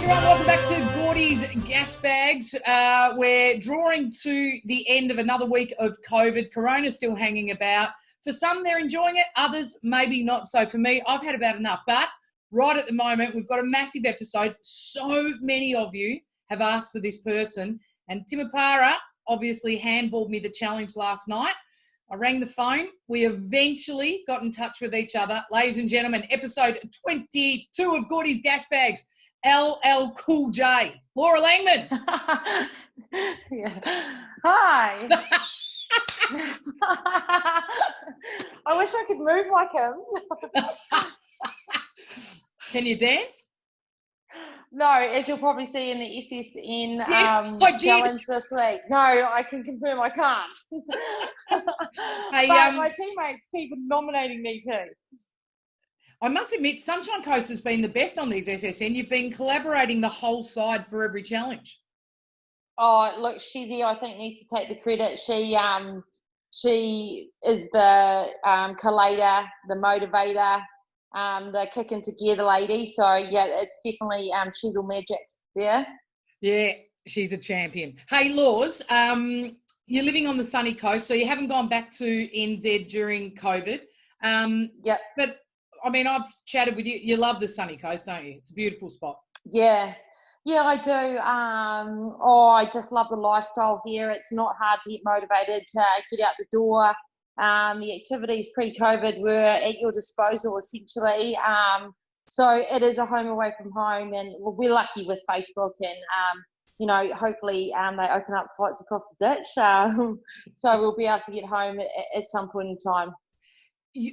Welcome back to GORDYS GASBAGS. We're drawing to the end of another week of COVID. Corona's still hanging about. For some, they're enjoying it. Others, maybe not so. For me, I've had about enough. But right at the moment, we've got a massive episode. So many of you have asked for this person. And Timapara obviously handballed me the challenge last night. I rang the phone. We eventually got in touch with each other. Ladies and gentlemen, episode 22 of GORDYS GASBAGS. LL Cool J, Laura Langman. Yeah. Hi. I wish I could move like him. Can you dance? No, as you'll probably see in the SSN challenge this week. No, I can confirm I can't. Hey, but my teammates keep nominating me too. I must admit, Sunshine Coast has been the best on these SSN. You've been collaborating the whole side for every challenge. Oh, look, Shizzy, I think, needs to take the credit. She is the collator, the motivator, the kicking together lady. So, yeah, it's definitely Shizzle magic there. Yeah, she's a champion. Hey, Laws, you're living on the sunny coast, so you haven't gone back to NZ during COVID. Yep. But I mean, I've chatted with you. You love the sunny coast, don't you? It's a beautiful spot. Yeah, I do. I just love the lifestyle here. It's not hard to get motivated to get out the door. The activities pre-COVID were at your disposal, essentially. So it is a home away from home, and we're lucky with Facebook, and hopefully they open up flights across the ditch. So we'll be able to get home at some point in time.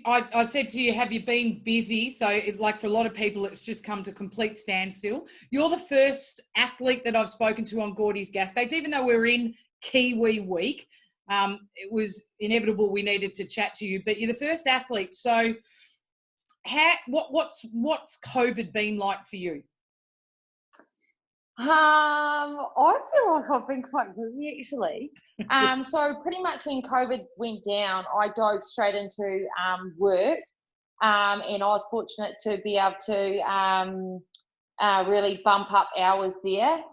I said to you, have you been busy? So, like for a lot of people, it's just come to a complete standstill. You're the first athlete that I've spoken to on GORDYS GASBAGS, even though we're in Kiwi Week. It was inevitable we needed to chat to you, but you're the first athlete. So, what's COVID been like for you? I feel like I've been quite busy actually. So pretty much when COVID went down, I dove straight into work, and I was fortunate to be able to really bump up hours there.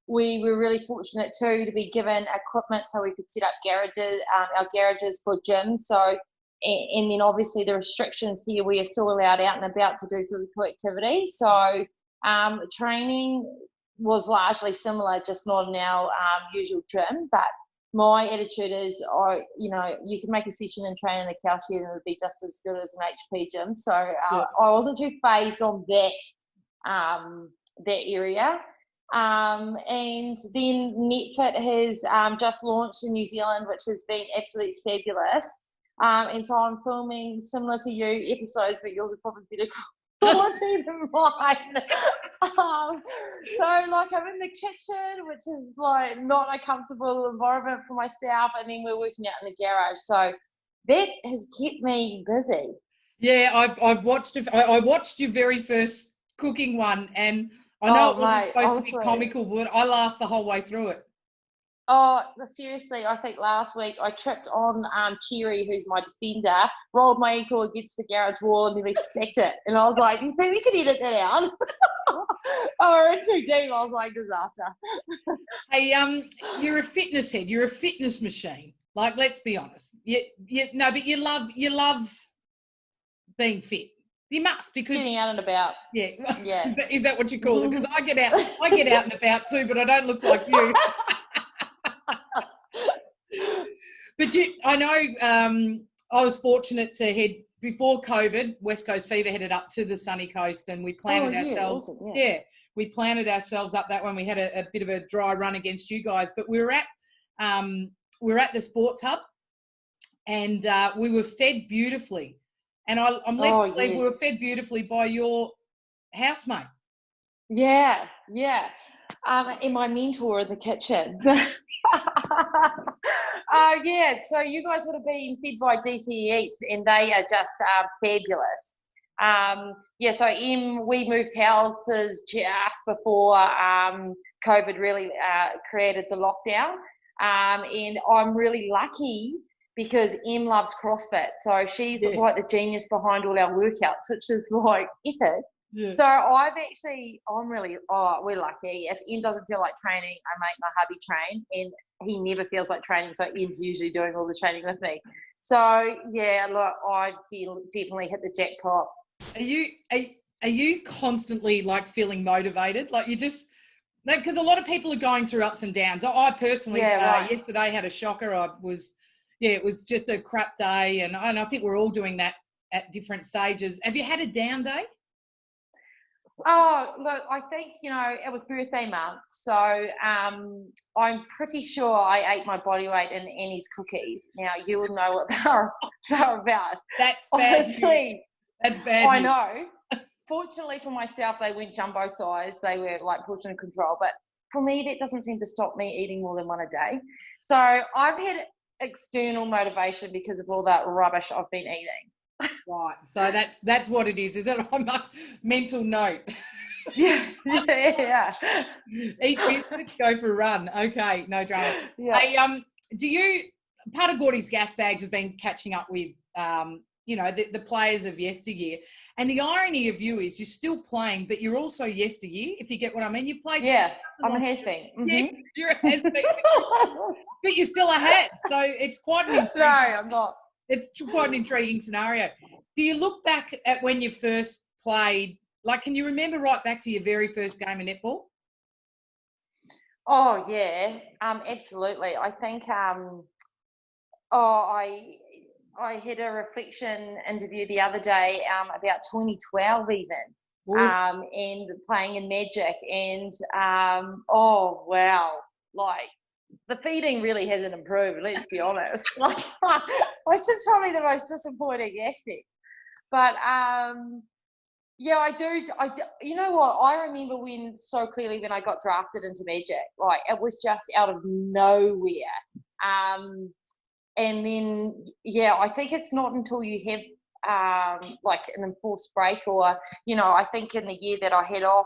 We were really fortunate too to be given equipment so we could set up garages, our garages for gyms. So, and then obviously the restrictions here, we are still allowed out and about to do physical activity. So training was largely similar, just not in our usual gym. But my attitude is, you can make a session and train in a cow shed and it would be just as good as an HP gym. So I wasn't too phased on that area. And then NetFit has just launched in New Zealand, which has been absolutely fabulous. And so I'm filming similar to you episodes, but yours are probably better quality than mine. So like I'm in the kitchen, which is like not a comfortable environment for myself, and then we're working out in the garage. So that has kept me busy. Yeah, I've watched it. I watched your very first cooking one, and I know it wasn't supposed to be comical, but I laughed the whole way through it. Oh, seriously, I think last week I tripped on Cherry, who's my defender, rolled my ankle against the garage wall and then we stacked it. And I was like, you think we could edit that out? We're in too deep. I was like, disaster. Hey, you're a fitness head. You're a fitness machine. Like, let's be honest. But you love being fit. You must, because getting out and about. Yeah. Is that what you call it? Because I get out and about too, but I don't look like you. But I know I was fortunate to head before COVID. West Coast Fever headed up to the sunny coast, and we planted ourselves. Awesome, yeah, we planted ourselves up that one. We had a bit of a dry run against you guys, but we were at the sports hub, and we were fed beautifully. And I'm led to believe we were fed beautifully by your housemate. Yeah. And my mentor in the kitchen. So you guys would have been fed by DC Eats, and they are just fabulous. So we moved houses just before COVID really created the lockdown. And I'm really lucky because Em loves CrossFit. So she's like the genius behind all our workouts, which is like epic. Yeah. So we're lucky. If Em doesn't feel like training, I make my hubby train, and he never feels like training. So Em's usually doing all the training with me. So yeah, look, I definitely hit the jackpot. Are you constantly like feeling motivated? Like you just, because a lot of people are going through ups and downs. I personally, yesterday had a shocker. It was just a crap day, and I think we're all doing that at different stages. Have you had a down day? Oh, look, I think, it was birthday month, so I'm pretty sure I ate my body weight in Annie's cookies. Now, you will know what they're about. That's bad. Honestly, that's bad. I know. Fortunately for myself, they went jumbo size. They were like portion control. But for me, that doesn't seem to stop me eating more than one a day. So I've had external motivation because of all that rubbish I've been eating. Right. So that's what it is it? I must mental note. Yeah. Eat biscuits, go for a run. Okay, no drama. Yeah. Hey, part of GORDYS GasBags has been catching up with the players of yesteryear. And the irony of you is you're still playing, but you're also yesteryear, if you get what I mean. You played. Yeah, I'm a has-been. Mm-hmm. Yes, you're a has-been. But you're still a hat. So it's quite an intriguing. No, I'm not. It's quite an intriguing scenario. Do you look back at when you first played? Like, can you remember right back to your very first game of netball? Oh, yeah, absolutely. I think, I had a reflection interview the other day about 2012 even, and playing in Magic, and oh, wow, like, the feeding really hasn't improved, let's be honest. Which is probably the most disappointing aspect. But, I do. You know what? I remember so clearly when I got drafted into Magic. Like, it was just out of nowhere. And then, I think it's not until you have, like, an enforced break or, I think in the year that I had off,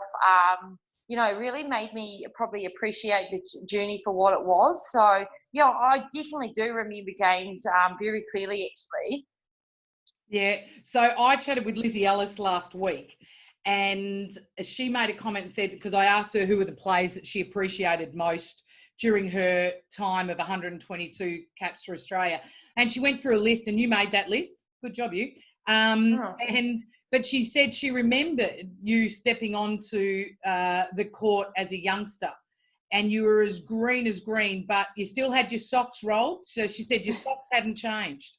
really made me probably appreciate the journey for what it was. So, I definitely do remember games very clearly, actually. Yeah. So I chatted with Lizzie Ellis last week, and she made a comment and said, because I asked her who were the players that she appreciated most during her time of 122 caps for Australia. And she went through a list, and you made that list. Good job, you. But she said she remembered you stepping onto the court as a youngster, and you were as green, but you still had your socks rolled. So she said your socks hadn't changed.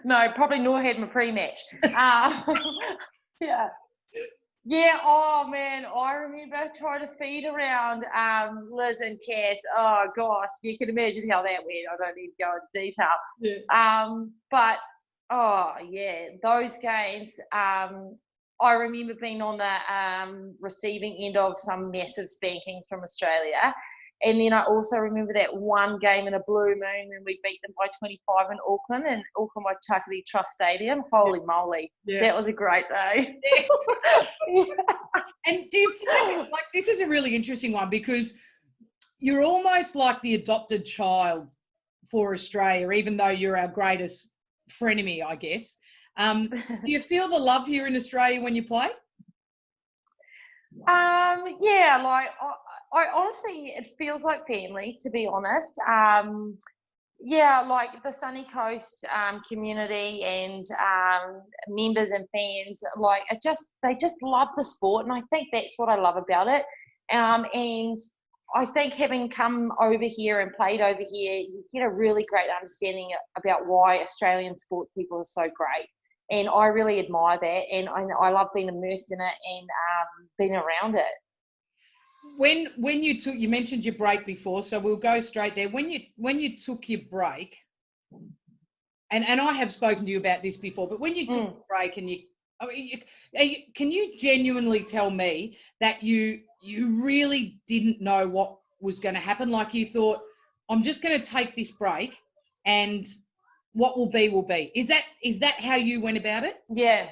No, probably nor had my pre-match. Yeah. Oh man, I remember trying to feed around Liz and Kath. Oh gosh, you can imagine how that went. I don't need to go into detail. Yeah. But oh yeah, those games. I remember being on the receiving end of some massive spankings from Australia. And then I also remember that one game in a blue moon when we beat them by 25 in Auckland Waitakere Trust Stadium. Holy moly. Yeah. That was a great day. Yeah. And do you feel like this is a really interesting one, because you're almost like the adopted child for Australia, even though you're our greatest frenemy, I guess. Do you feel the love here in Australia when you play? I honestly, it feels like family, to be honest. Like the Sunny Coast community and members and fans, like they just love the sport, and I think that's what I love about it. And I think having come over here and played over here, you get a really great understanding about why Australian sports people are so great. And I really admire that, and I love being immersed in it and being around it. When you mentioned your break before, so we'll go straight there. When you took your break, and I have spoken to you about this before, but when you took a break and can you genuinely tell me that you really didn't know what was going to happen? Like you thought, I'm just going to take this break and what will be will be. Is that how you went about it? Yeah.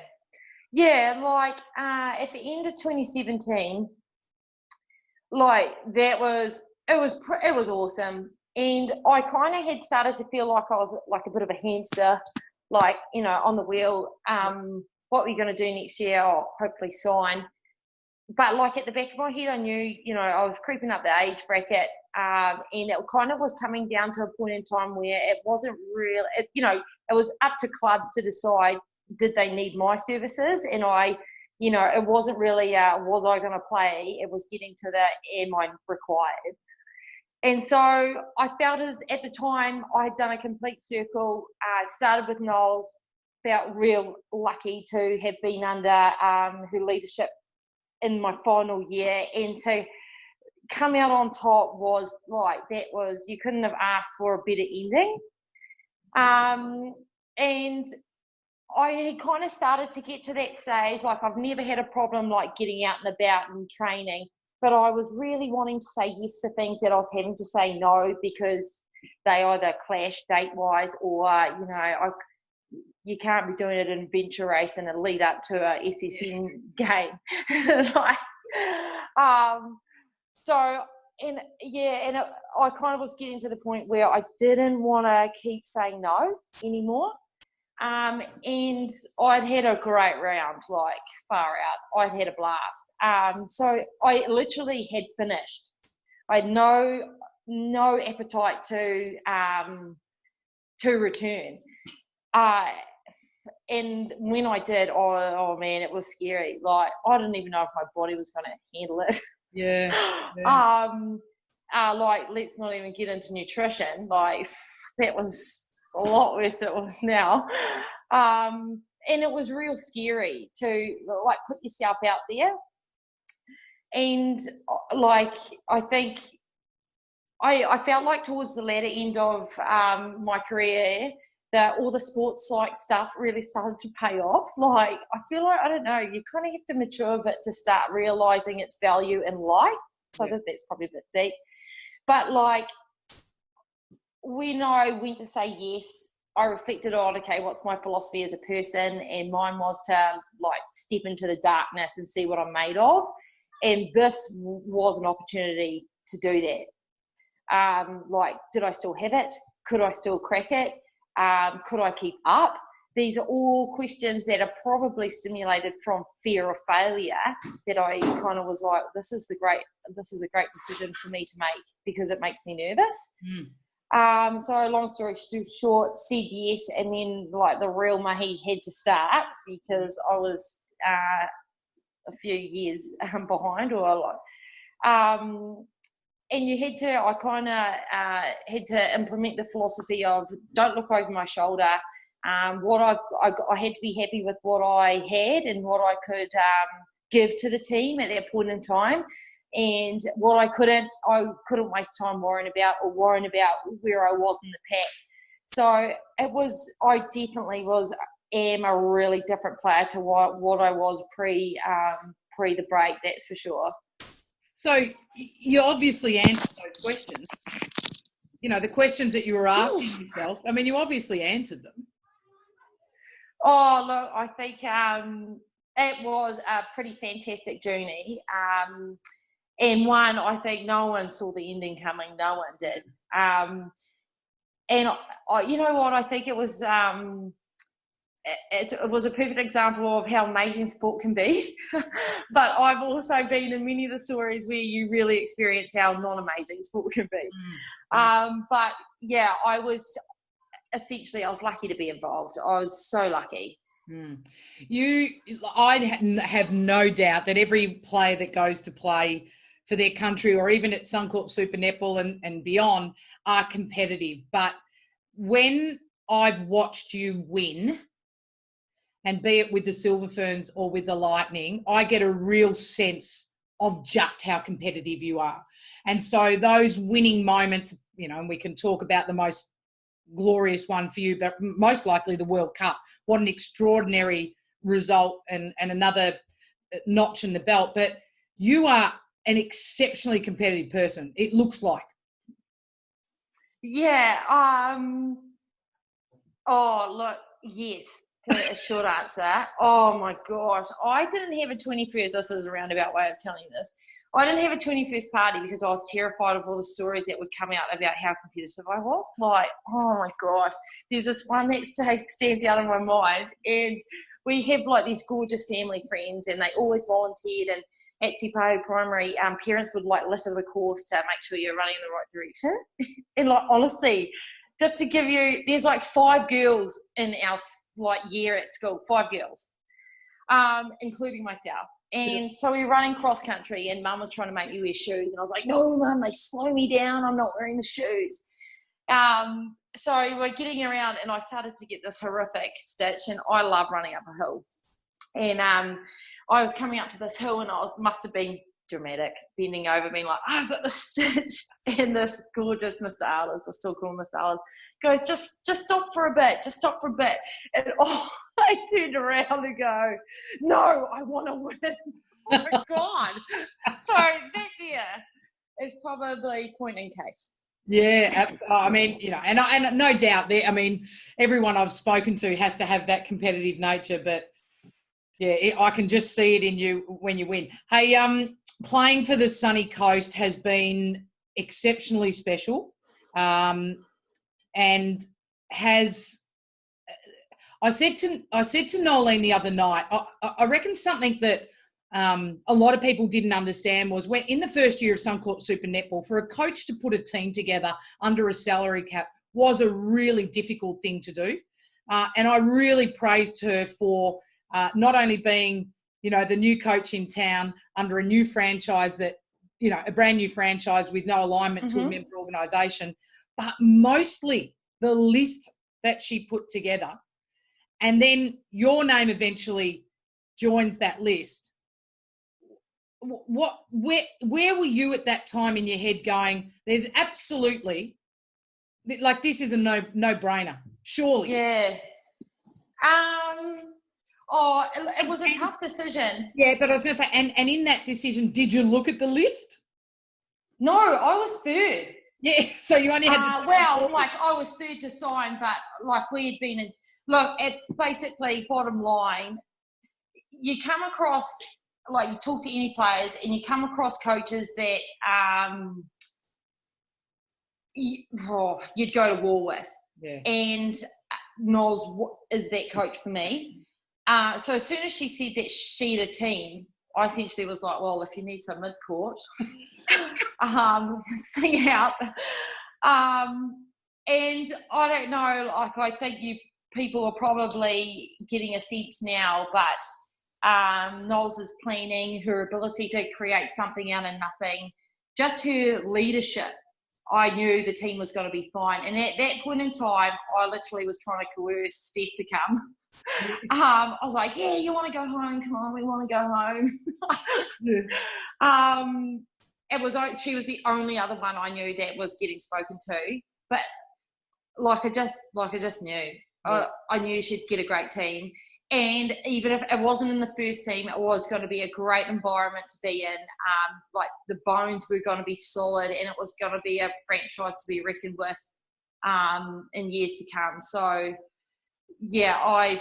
Like at the end of 2017, like it was awesome, and I kind of had started to feel like I was like a bit of a hamster, like, you know, on the wheel. What were you going to do next year? Oh, hopefully sign. But like at the back of my head, I knew, you know, I was creeping up the age bracket, and it kind of was coming down to a point in time where it wasn't real. You know, it was up to clubs to decide, did they need my services? And you know, it wasn't really was I going to play. It was getting to the am I required? And so I felt at the time I had done a complete circle. Started with Knowles, felt real lucky to have been under her leadership in my final year, and to come out on top was like, you couldn't have asked for a better ending. And I had kind of started to get to that stage, like I've never had a problem like getting out and about and training, but I was really wanting to say yes to things that I was having to say no because they either clash date-wise or, you know, you can't be doing an adventure race and a lead up to a SSN game. I kind of was getting to the point where I didn't want to keep saying no anymore. And I'd had a great round, like far out. I'd had a blast. So I literally had finished. I had no appetite to return. And when I did, oh man, it was scary. Like I didn't even know if my body was going to handle it. Yeah. Like let's not even get into nutrition. Like that was a lot worse than it was now. And it was real scary to like put yourself out there. And like I think I felt like towards the latter end of my career that all the sports like stuff really started to pay off. Like I feel like, I don't know, you kind of have to mature a bit to start realizing its value in life. So that's probably a bit deep. But like when I went to say yes, I reflected on, okay, what's my philosophy as a person? And mine was to like step into the darkness and see what I'm made of. And this was an opportunity to do that. Like, did I still have it? Could I still crack it? Could I keep up? These are all questions that are probably stimulated from fear of failure, that I kind of was like, this is a great decision for me to make because it makes me nervous. So long story short, said yes, and then like the real mahi had to start because I was a few years behind, or a lot. And I kind of had to implement the philosophy of don't look over my shoulder. I had to be happy with what I had and what I could give to the team at that point in time. And what I couldn't waste time worrying about where I was in the pack. So I definitely am a really different player to what I was pre the break, that's for sure. So you obviously answered those questions. You know, the questions that you were asking yourself. I mean, you obviously answered them. Oh, look, I think it was a pretty fantastic journey. And one, I think no one saw the ending coming. No one did. And you know what? I think it was it was a perfect example of how amazing sport can be. But I've also been in many of the stories where you really experience how non-amazing sport can be. But yeah, I was lucky to be involved. I was so lucky. I have no doubt that every player that goes to play for their country or even at Suncorp Super Netball and beyond are competitive. But when I've watched you win, and be it with the Silver Ferns or with the Lightning, I get a real sense of just how competitive you are. And so those winning moments, you know, and we can talk about the most glorious one for you, but most likely the World Cup. What an extraordinary result and another notch in the belt. But you are an exceptionally competitive person, it looks like. Yeah. Oh, look, yes. A short answer. Oh my gosh. I didn't have a 21st. This is a roundabout way of telling you this. I didn't have a 21st party because I was terrified of all the stories that would come out about how competitive I was. Like, oh my gosh. There's this one that stands out in my mind. And we have like these gorgeous family friends and they always volunteered. And at Te Pahu Primary, parents would like litter the course to make sure you're running in the right direction. And like, honestly, just to give you, there's like 5 girls in our like year at school, 5 girls, including myself. And so we were running cross country and Mum was trying to make me wear shoes. And I was like, no, Mum, they slow me down. I'm not wearing the shoes. So we're getting around and I started to get this horrific stitch and I love running up a hill. And I was coming up to this hill and must have been dramatic, bending over, being like, I've got the stitch. And this gorgeous Mr. Arles, I still call him Mr. Arles, goes, just stop for a bit, And I turned around and go, no, I want to win. Oh my God. So that there is probably point in case. Yeah, I mean, and no doubt I mean, everyone I've spoken to has to have that competitive nature, but yeah, I can just see it in you when you win. Hey, playing for the sunny coast has been exceptionally special, and has. I said to Nolene the other night, I reckon something that a lot of people didn't understand was when in the first year of Suncorp Super Netball, for a coach to put a team together under a salary cap was a really difficult thing to do, and I really praised her for not only being, the new coach in town under a new franchise that, a brand new franchise with no alignment to a member organisation, but mostly the list that she put together. And then your name eventually joins that list. Where were you at that time in your head going, there's absolutely, like, this is a no-brainer, surely? Yeah. It was a tough decision. Yeah, but I was going to say, and in that decision, did you look at the list? No, I was third. Yeah, so you only had I was third to sign, but like we had been basically bottom line, you come across, like you talk to any players and you come across coaches that you'd go to war with. Yeah. And Knowles is that coach for me. So as soon as she said that she had a team, I essentially was like, well, if you need some midcourt, sing out. And I don't know, like I think people are probably getting a sense now, but Knowles is planning, her ability to create something out of nothing, just her leadership. I knew the team was going to be fine. And at that point in time, I literally was trying to coerce Steph to come. I was like, yeah, you want to go home? Come on, we want to go home. She was the only other one I knew that was getting spoken to. But I just knew. Yeah. I knew she'd get a great team. And even if it wasn't in the first team, it was going to be a great environment to be in. Like the bones were going to be solid and it was going to be a franchise to be reckoned with in years to come. So, yeah,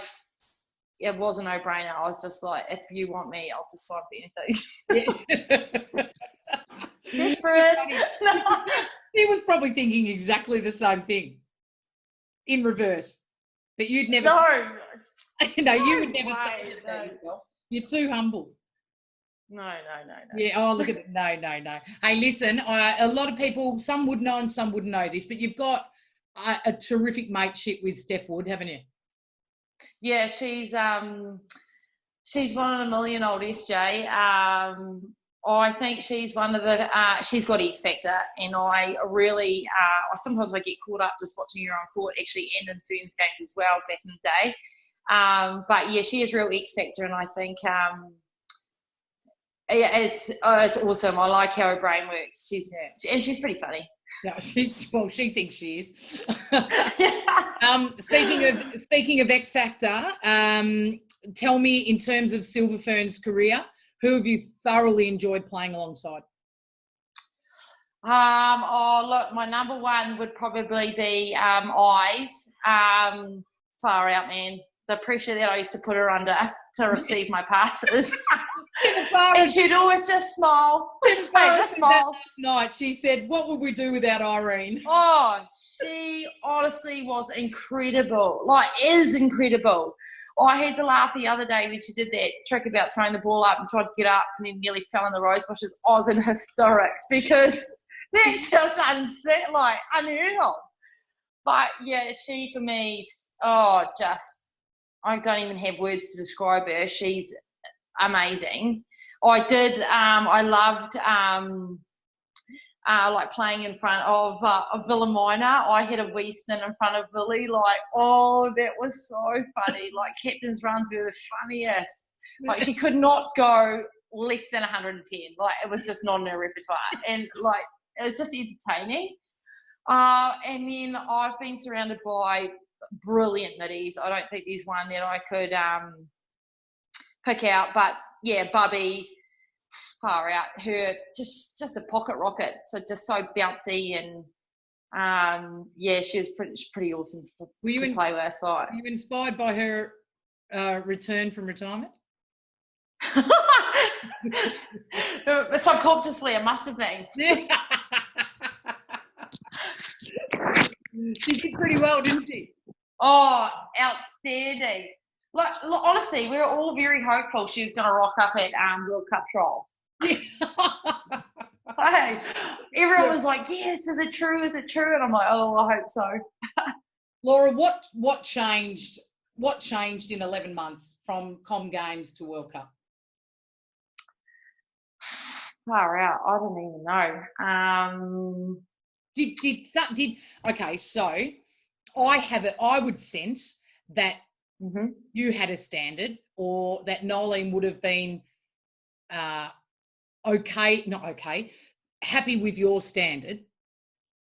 it was a no-brainer. I was just like, if you want me, I'll just sign for anything. Desperate. He was probably thinking exactly the same thing in reverse. But you'd never... No, you would never say it to yourself. You're too humble. No. Yeah, look at it. No. Hey, listen, a lot of people, some would know and some wouldn't know this, but you've got a terrific mateship with Steph Wood, haven't you? Yeah, she's one in a million, old SJ. I think she's one of the, she's got X Factor, and I really, sometimes I get caught up just watching her on court, actually, and in Ferns games as well back in the day. But yeah, she is real X Factor, and I think it's awesome. I like how her brain works. She's pretty funny. Yeah, she thinks she is. Speaking of X Factor, tell me, in terms of Silver Ferns' career, who have you thoroughly enjoyed playing alongside? Look, my number one would probably be Eyes. far out, man. The pressure that I used to put her under to receive my passes. And she'd always just smile. Just smile. Last night, she said, "What would we do without Irene?" Oh, she honestly was incredible. Is incredible. I had to laugh the other day when she did that trick about throwing the ball up and tried to get up and then nearly fell in the rose bushes. I was in hysterics because that's just unheard of. But yeah, she for me, I don't even have words to describe her. She's amazing. I loved playing in front of Villa Minor. I had a wee stint in front of Billy. That was so funny. Captain's runs were the funniest. She could not go less than 110. It was just not in her repertoire. And it was just entertaining. And then I've been surrounded by brilliant middies. I don't think there's one that I could pick out, but yeah, Bubby, far out. Her just a pocket rocket, so just so bouncy and she was pretty awesome to play with. Were you inspired by her return from retirement? Subconsciously, it must have been. She did pretty well, didn't she? Oh, outstanding. Honestly, we were all very hopeful she was going to rock up at World Cup trials. Hey, everyone was like, yes, is it true? Is it true? And I'm like, oh, I hope so. Laura, what changed in 11 months from Com Games to World Cup? Far out. I don't even know. Okay, so I would sense that you had a standard, or that Nolene would have been happy with your standard,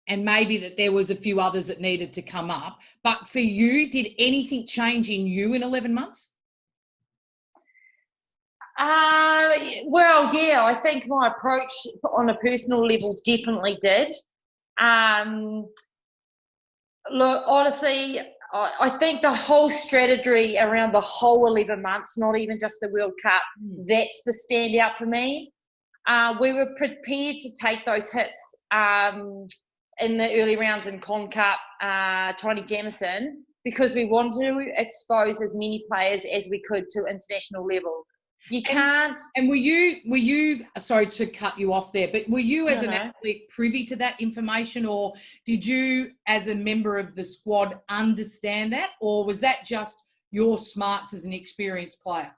and maybe that there was a few others that needed to come up. But for you, did anything change in you in 11 months? Well, yeah, I think my approach on a personal level definitely did. Look, honestly, I think the whole strategy around the whole 11 months, not even just the World Cup, that's the standout for me. We were prepared to take those hits in the early rounds in Con Cup, Tony Jamieson, because we wanted to expose as many players as we could to international level. You can't. And were you? Sorry to cut you off there, but were you as an athlete privy to that information, or did you, as a member of the squad, understand that, or was that just your smarts as an experienced player?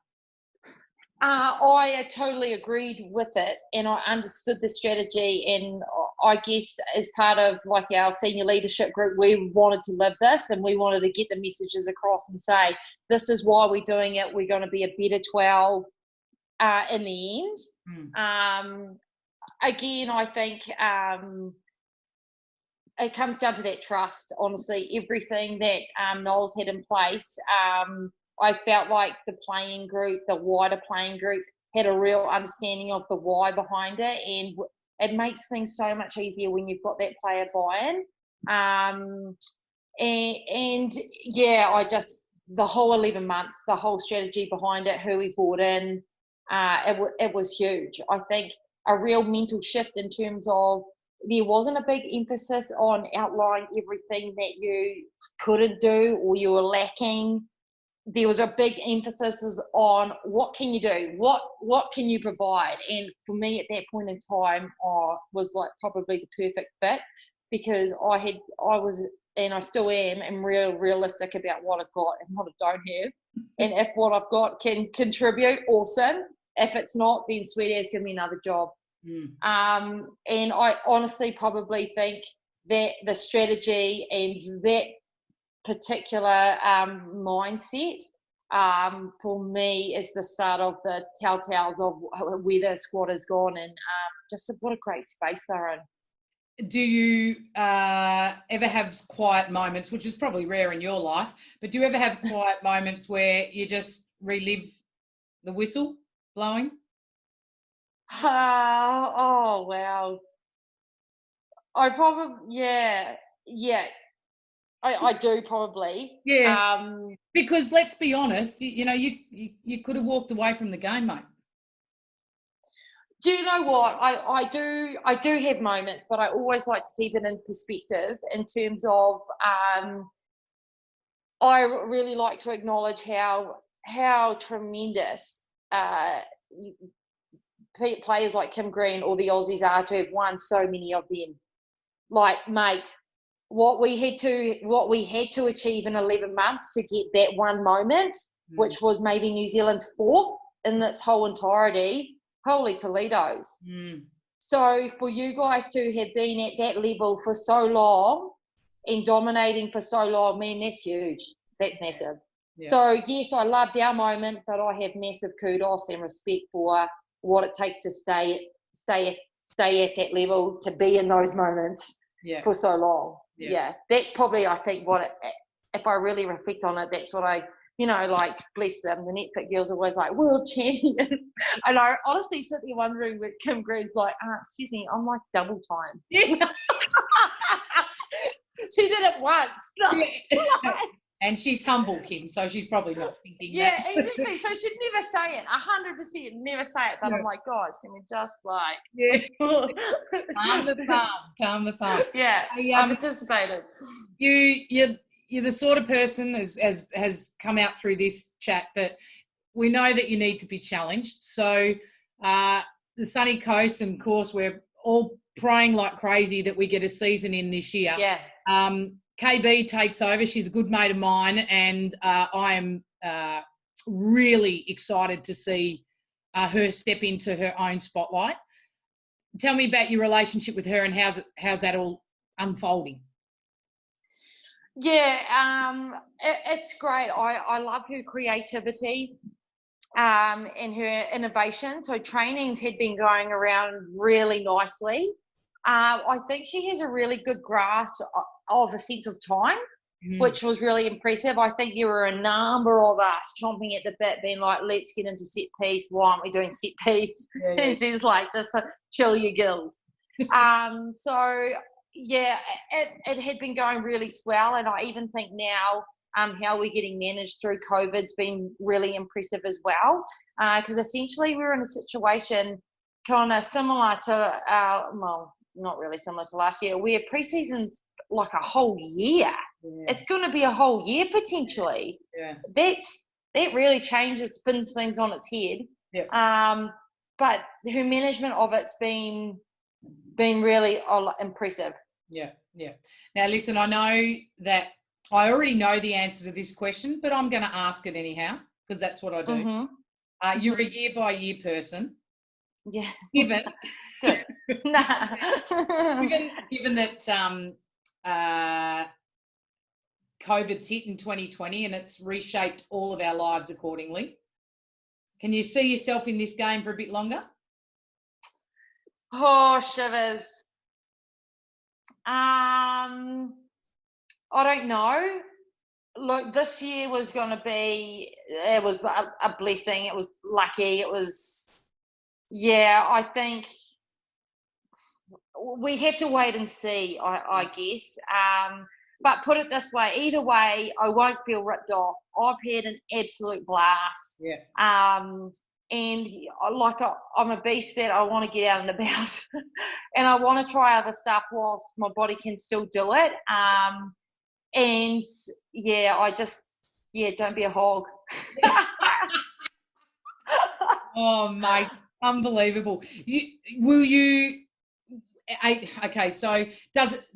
I totally agreed with it, and I understood the strategy. And I guess as part of our senior leadership group, we wanted to live this, and we wanted to get the messages across and say, this is why we're doing it. We're going to be a better 12 in the end. Again, I think it comes down to that trust. Honestly, everything that Noel's had in place, I felt like the wider playing group, had a real understanding of the why behind it, and it makes things so much easier when you've got that player buy-in. The whole 11 months, the whole strategy behind it, who we brought in, it was huge. I think a real mental shift in terms of there wasn't a big emphasis on outlining everything that you couldn't do or you were lacking. There was a big emphasis on what can you do, what can you provide. And for me at that point in time, was probably the perfect fit, because I was, and I still am, and realistic about what I've got and what I don't have. And if what I've got can contribute, awesome. If it's not, then sweet as, give me another job. And I honestly probably think that the strategy and that particular mindset for me is the start of the telltales of where the squad has gone, and just what a great space they're in. Do you ever have quiet moments, which is probably rare in your life, but do you ever have quiet moments where you just relive the whistle blowing? Oh, wow. I probably, yeah. I do probably. Yeah. Because let's be honest, you could have walked away from the game, mate. Do you know what? I do have moments, but I always like to keep it in perspective in terms of I really like to acknowledge how tremendous players like Kim Green or the Aussies are to have won so many of them. Like, mate, what we had to achieve in 11 months to get that one moment, which was maybe New Zealand's fourth in its whole entirety. Holy Toledos. So for you guys to have been at that level for so long and dominating for so long, man, that's huge. That's massive. Yeah. So, yes, I loved our moment, but I have massive kudos and respect for what it takes to stay at that level, to be in those moments for so long. Yeah. That's probably, I think, if I really reflect on it, that's what I... like, bless them, the Netflix girls are always like, world champion. And I honestly sit there wondering with Kim Green's like, excuse me, I'm like double time. Yeah. She did it once. And she's humble, Kim, so she's probably not thinking that. Yeah, exactly. So she'd never say it, 100% never say it. But I'm like, guys, can we just like... Yeah. Calm the farm. Yeah, I participated. You're the sort of person, as has come out through this chat, but we know that you need to be challenged. So the Sunny Coast, and of course we're all praying like crazy that we get a season in this year. Yeah. KB takes over. She's a good mate of mine, and I am really excited to see her step into her own spotlight. Tell me about your relationship with her and how's that all unfolding? Yeah, it's great. I love her creativity and her innovation. So trainings had been going around really nicely. I think she has a really good grasp of a sense of time, which was really impressive. I think there were a number of us chomping at the bit, being like, let's get into set piece. Why aren't we doing set piece? Yeah. And she's like, just chill your gills. So... yeah, it had been going really swell, and I even think now how we're getting managed through COVID's been really impressive as well, because essentially we were in a situation kind of similar to, well, not really similar to last year, where pre-season's like a whole year. Yeah. It's going to be a whole year potentially. Yeah. That really spins things on its head. Yeah. But her management of it's been really impressive. Yeah. Now, listen, I know that I already know the answer to this question, but I'm going to ask it anyhow because that's what I do. You're a year-by-year person. Yeah. Given, good. Nah. given that COVID's hit in 2020 and it's reshaped all of our lives accordingly, can you see yourself in this game for a bit longer? Oh, shivers. I don't know. Look, this year was going to be, it was a blessing. It was lucky. It was, I think we have to wait and see, I guess. But put it this way, either way, I won't feel ripped off. I've had an absolute blast. Yeah. And like I'm a beast that I want to get out and about, and I want to try other stuff whilst my body can still do it. And I just don't be a hog. Oh, mate, unbelievable. Okay, so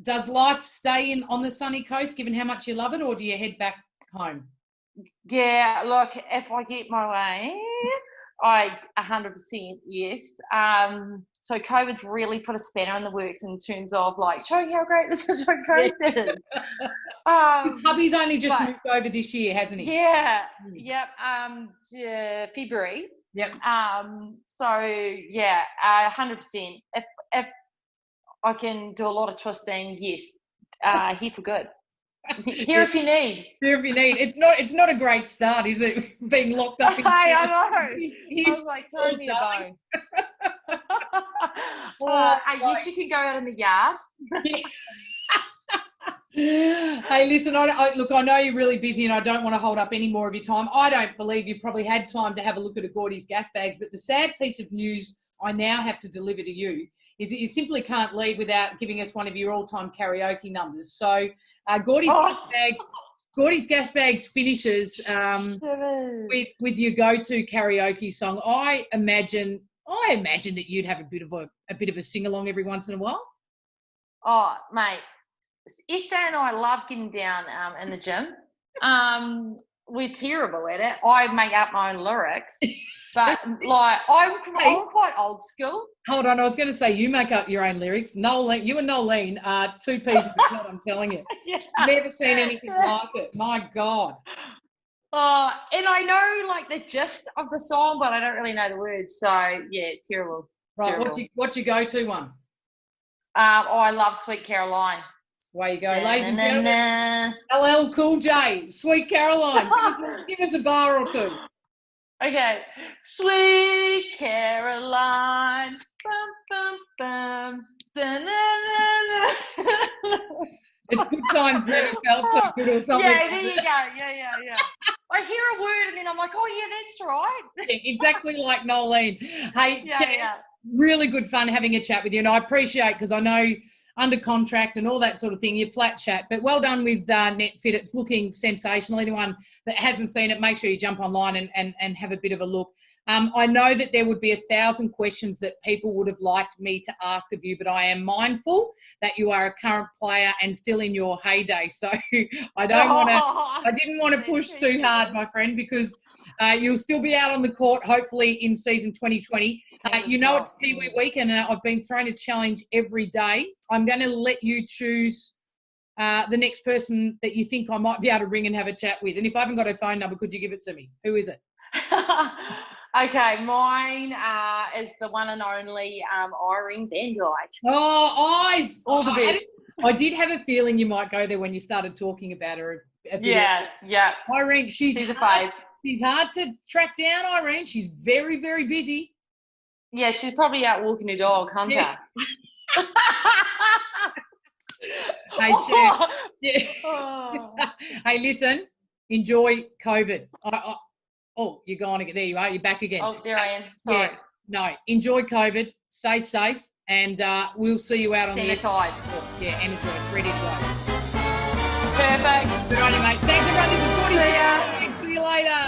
does life stay on the sunny coast given how much you love it, or do you head back home? Yeah, look, if I get my way, I 100% yes. So COVID's really put a spanner in the works in terms of like showing how great the Sunshine Coast is. His hubby's only just moved over this year, hasn't he? Yeah. Yep. February. Yep. So 100%. If I can do a lot of twisting, yes. Here for good. Here if you need. Here if you need. It's not a great start, is it? Being locked up. I know. I was like, throw me a bone. Or yes, you can go out in the yard. Hey, listen, look, I know you're really busy and I don't want to hold up any more of your time. I don't believe you probably had time to have a look at a GORDY's gas bags, but the sad piece of news I now have to deliver to you is that you simply can't leave without giving us one of your all-time karaoke numbers. So GORDY's gas bags finishes with your go-to karaoke song. I imagine that you'd have a bit of a sing-along every once in a while. Oh, mate. SJ and I love getting down in the gym. We're terrible at it. I make up my own lyrics, but like I'm quite old school. Hold on, I was going to say you make up your own lyrics. Nolene, you and Nolene are two peas of the pod, I'm telling you. Yeah. Never seen anything like it. My God. And I know like the gist of the song, but I don't really know the words. So yeah, terrible. Right, terrible. What's your go-to one? I love Sweet Caroline. Way you go, ladies and gentlemen. LL Cool J, Sweet Caroline. Give us a bar or two. Okay. Sweet Caroline. Bum, bum, bum. It's good times never felt so good or something. Yeah, there you go. Yeah. I hear a word and then I'm like, oh, yeah, that's right. Yeah, exactly like Nolene. Hey, really good fun having a chat with you. And I appreciate, because I know under contract and all that sort of thing, you flat chat. But well done with NetFit. It's looking sensational. Anyone that hasn't seen it, make sure you jump online and have a bit of a look. I know that there would be 1,000 questions that people would have liked me to ask of you, but I am mindful that you are a current player and still in your heyday. So I didn't want to push too hard, my friend, because you'll still be out on the court, hopefully in season 2020. You know it's Kiwi Week, and I've been thrown a challenge every day. I'm going to let you choose the next person that you think I might be able to ring and have a chat with. And if I haven't got her phone number, could you give it to me? Who is it? Okay, mine is the one and only Irene Vandright. Oh, Eyes! All the best. I did have a feeling you might go there when you started talking about her. Yeah. Irene, she's a fave. She's hard to track down, Irene. She's very, very busy. Yeah, she's probably out walking her dog, Hunter. Yeah. Hey, listen, enjoy COVID. Oh, you're gone again. There you are. You're back again. Oh, there I am. Sorry. Yeah. No, enjoy COVID. Stay safe, and we'll see you out on Sanitise. Yeah, energized, ready to go. Perfect. Good on you, mate. Thanks, everyone. This is GORDY's. See you later.